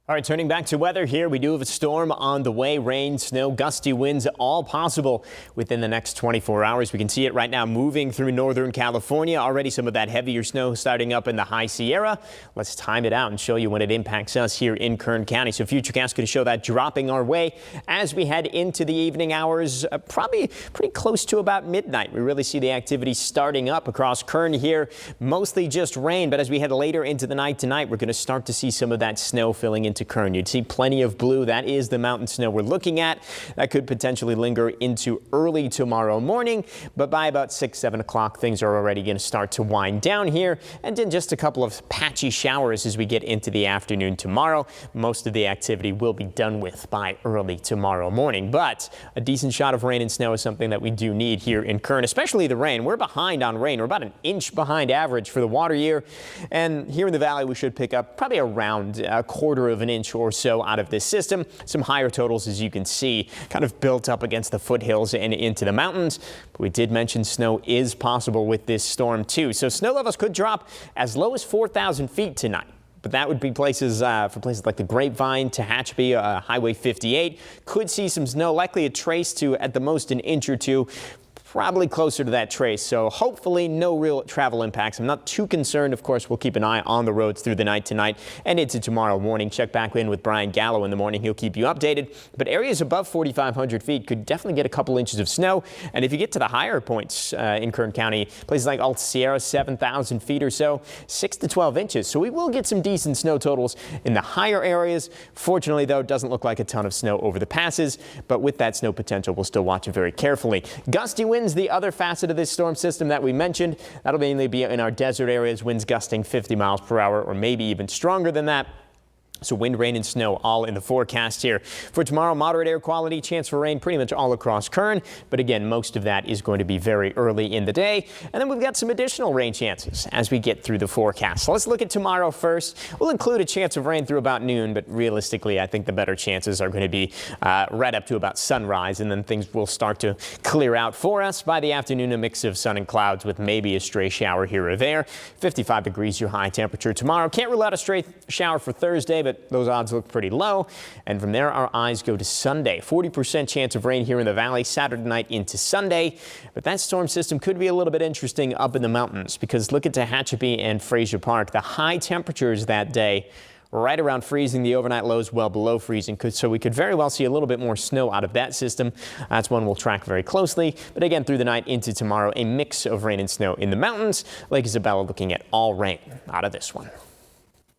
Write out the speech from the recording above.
All right, turning back to weather here, we do have a storm on the way. Rain, snow, gusty winds, all possible within the next 24 hours. We can see it right now moving through northern California. Already some of that heavier snow starting up in the high Sierra. Let's time it out and show you when it impacts us here in Kern County. So Futurecast going to show that dropping our way as we head into the evening hours, probably pretty close to about midnight. We really see the activity starting up across Kern here. Mostly just rain, but as we head later into the night tonight, we're going to start to see some of that snow filling into Kern. You'd see plenty of blue. That is the mountain snow we're looking at. That could potentially linger into early tomorrow morning, but by about 6-7 o'clock, things are already going to start to wind down here, and then just a couple of patchy showers as we get into the afternoon tomorrow. Most of the activity will be done with by early tomorrow morning, but a decent shot of rain and snow is something that we do need here in Kern, especially the rain. We're behind on rain. We're about an inch behind average for the water year, and here in the valley we should pick up probably around a quarter of an inch or so out of this system. Some higher totals, as you can see, kind of built up against the foothills and into the mountains. But we did mention snow is possible with this storm too. So snow levels could drop as low as 4,000 feet tonight. But that would be places for places like the Grapevine, Tehachapi, Highway 58. Could see some snow, likely a trace to at the most an inch or two. Probably closer to that trace, so hopefully no real travel impacts. I'm not too concerned. Of course, we'll keep an eye on the roads through the night tonight and into tomorrow morning. Check back in with Brian Gallo in the morning. He'll keep you updated. But areas above 4,500 feet could definitely get a couple inches of snow. And if you get to the higher points in Kern County, places like Alta Sierra, 7,000 feet or so, 6 to 12 inches. So we will get some decent snow totals in the higher areas. Fortunately, though, it doesn't look like a ton of snow over the passes. But with that snow potential, we'll still watch it very carefully. Gusty winds, the other facet of this storm system that we mentioned. That'll mainly be in our desert areas, winds gusting 50 miles per hour or maybe even stronger than that. So wind, rain, and snow all in the forecast here. For tomorrow, moderate air quality, chance for rain pretty much all across Kern. But again, most of that is going to be very early in the day. And then we've got some additional rain chances as we get through the forecast. So let's look at tomorrow first. We'll include a chance of rain through about noon, but realistically, I think the better chances are going to be right up to about sunrise. And then things will start to clear out for us by the afternoon. A mix of sun and clouds with maybe a stray shower here or there. 55 degrees your high temperature tomorrow. Can't rule out a stray shower for Thursday, but those odds look pretty low. And from there, our eyes go to Sunday. 40% chance of rain here in the valley Saturday night into Sunday. But that storm system could be a little bit interesting up in the mountains, because look at Tehachapi and Frazier Park. The high temperatures that day right around freezing, the overnight lows well below freezing. So we could very well see a little bit more snow out of that system. That's one we'll track very closely. But again, through the night into tomorrow, a mix of rain and snow in the mountains. Lake Isabella looking at all rain out of this one.